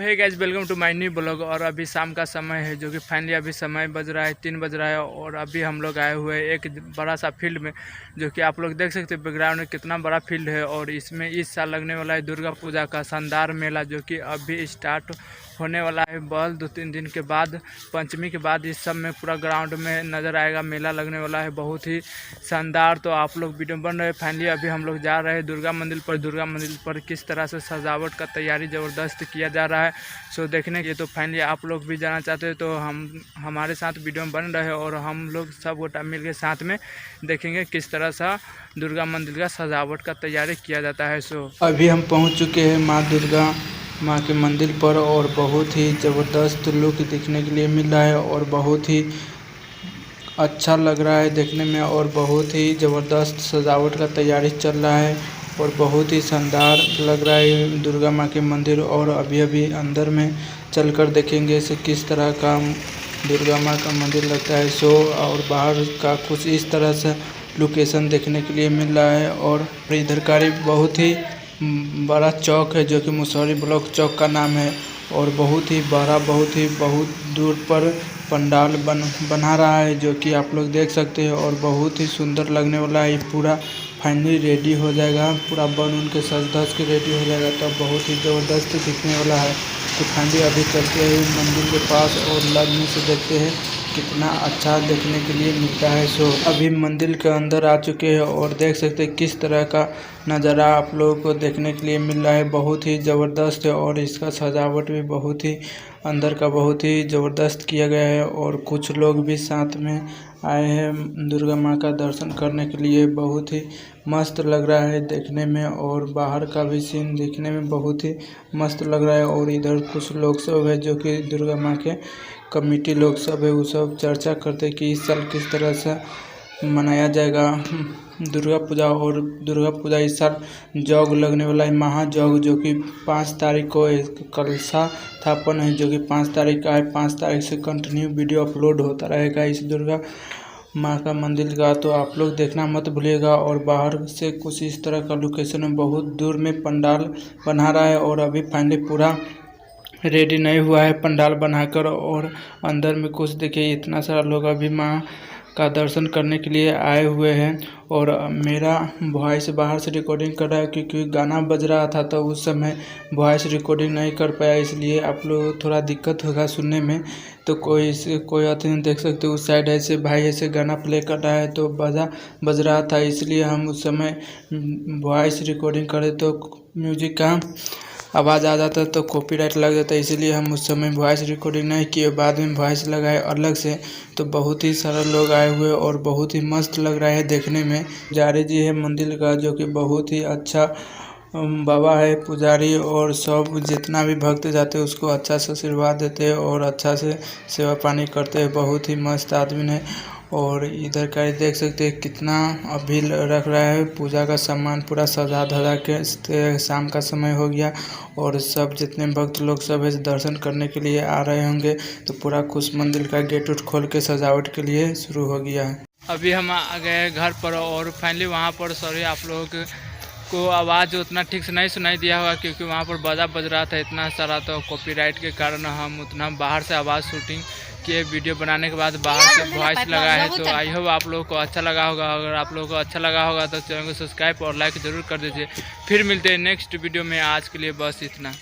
Hey guys, welcome to my new blog. और अभी शाम का समय है, जो कि फाइनली अभी समय बज रहा है 3 बज रहा है। और अभी हम लोग आए हुए हैं एक बड़ा सा फील्ड में, जो कि आप लोग देख सकते हैं बैकग्राउंड में कितना बड़ा फील्ड है। और इसमें इस साल लगने वाला है दुर्गा पूजा का शानदार मेला, जो कि अभी स्टार्ट होने वाला है। बस 2-3 दिन के बाद, पंचमी के बाद इस सब में पूरा ग्राउंड में नज़र आएगा, मेला लगने वाला है बहुत ही शानदार। तो आप लोग वीडियो बन रहे हैं। फाइनली अभी हम लोग जा रहे हैं दुर्गा मंदिर पर। दुर्गा मंदिर पर किस तरह से सजावट का तैयारी ज़बरदस्त किया जा रहा है, सो देखने के। तो फाइनली आप लोग भी जाना चाहते हैं तो हमारे साथ वीडियो में बन रहे हैं। और हम लोग सब गोटा मिल के साथ में देखेंगे किस तरह से दुर्गा मंदिर का सजावट का तैयारी किया जाता है। सो अभी हम पहुंच चुके हैं माँ दुर्गा माँ के मंदिर पर, और बहुत ही ज़बरदस्त लुक देखने के लिए मिल रहा है और बहुत ही अच्छा लग रहा है देखने में। और बहुत ही ज़बरदस्त सजावट का तैयारी चल रहा है और बहुत ही शानदार लग रहा है दुर्गा माँ के मंदिर। और अभी अंदर में चलकर देखेंगे इसे किस तरह का दुर्गा माँ का मंदिर लगता है। सो और बाहर का कुछ इस तरह से लोकेशन देखने के लिए मिल रहा है। और इधर का बहुत ही बड़ा चौक है, जो कि मुसहरी ब्लॉक चौक का नाम है। और बहुत ही बड़ा, बहुत दूर पर पंडाल बना रहा है, जो कि आप लोग देख सकते हैं। और बहुत ही सुंदर लगने वाला है। पूरा फाइनली रेडी हो जाएगा, पूरा बन के सज धज के रेडी हो जाएगा, तब बहुत ही ज़बरदस्त दिखने वाला है। तो फाइनली अभी चलते हैं मंदिर के पास और लगने से देखते हैं कितना अच्छा देखने के लिए मिलता है। सो अभी मंदिर के अंदर आ चुके हैं और देख सकते हैं किस तरह का नज़ारा आप लोगों को देखने के लिए मिल रहा है। बहुत ही ज़बरदस्त है और इसका सजावट भी बहुत ही अंदर का बहुत ही ज़बरदस्त किया गया है। और कुछ लोग भी साथ में आए हैं दुर्गा माँ का दर्शन करने के लिए। बहुत ही मस्त लग रहा है देखने में, और बाहर का भी सीन देखने में बहुत ही मस्त लग रहा है। और इधर कुछ लोग सब है, जो कि दुर्गा माँ के कमेटी लोग सब है, वो सब चर्चा करते कि इस साल किस तरह से मनाया जाएगा दुर्गा पूजा। और दुर्गा पूजा इस साल जग लगने वाला है, महाजग, जो कि 5 तारीख को कलशा स्थापन है, जो कि 5 तारीख का है। 5 तारीख से कंटिन्यू वीडियो अपलोड होता रहेगा इस दुर्गा माँ का मंदिर का, तो आप लोग देखना मत भूलिएगा। और बाहर से कुछ इस तरह का लोकेशन है, बहुत दूर में पंडाल बना रहा है। और अभी फाइनली पूरा रेडी नहीं हुआ है पंडाल बनाकर। और अंदर में कुछ देखिए, इतना सारा लोग अभी माँ का दर्शन करने के लिए आए हुए हैं। और मेरा वॉइस बाहर से रिकॉर्डिंग कर रहा है, क्योंकि गाना बज रहा था तो उस समय वॉइस रिकॉर्डिंग नहीं कर पाया, इसलिए आप लोग थोड़ा दिक्कत होगा सुनने में। तो कोई आते नहीं, देख सकते उस साइड ऐसे भाई ऐसे गाना प्ले कर रहा है, तो बज रहा था, इसलिए हम उस समय वॉइस रिकॉर्डिंग करें तो म्यूजिक का आवाज़ आ जाता तो कॉपीराइट लग जाता, इसीलिए हम उस समय वॉइस रिकॉर्डिंग नहीं किए, बाद में वॉइस लगाए अलग से। तो बहुत ही सारे लोग आए हुए और बहुत ही मस्त लग रहा है देखने में। पुजारी जी है मंदिर का, जो कि बहुत ही अच्छा बाबा है पुजारी। और सब जितना भी भक्त जाते हैं उसको अच्छा से आशीर्वाद देते हैं और अच्छा से सेवा पानी करते हैं। बहुत ही मस्त आदमी है। और इधर का देख सकते हैं कितना अभी रख रहा है पूजा का सामान, पूरा सजा धजा के। शाम का समय हो गया और सब जितने भक्त लोग सब है दर्शन करने के लिए आ रहे होंगे। तो पूरा कुछ मंदिर का गेट उट खोल के सजावट के लिए शुरू हो गया है। अभी हम आ गए घर पर और फाइनली वहाँ पर सॉरी आप लोग को आवाज़ उतना ठीक से नहीं सुनाई दिया होगा, क्योंकि वहाँ पर बाजा बज रहा था इतना सारा। तो कॉपीराइट के कारण हम उतना बाहर से आवाज़ शूटिंग किए, वीडियो बनाने के बाद बाहर से वॉइस लगा है। तो आई होप आप लोगों को अच्छा लगा होगा। अगर आप लोगों को अच्छा लगा होगा तो चैनल को सब्सक्राइब और लाइक ज़रूर कर दीजिए। फिर मिलते हैं नेक्स्ट वीडियो में, आज के लिए बस इतना।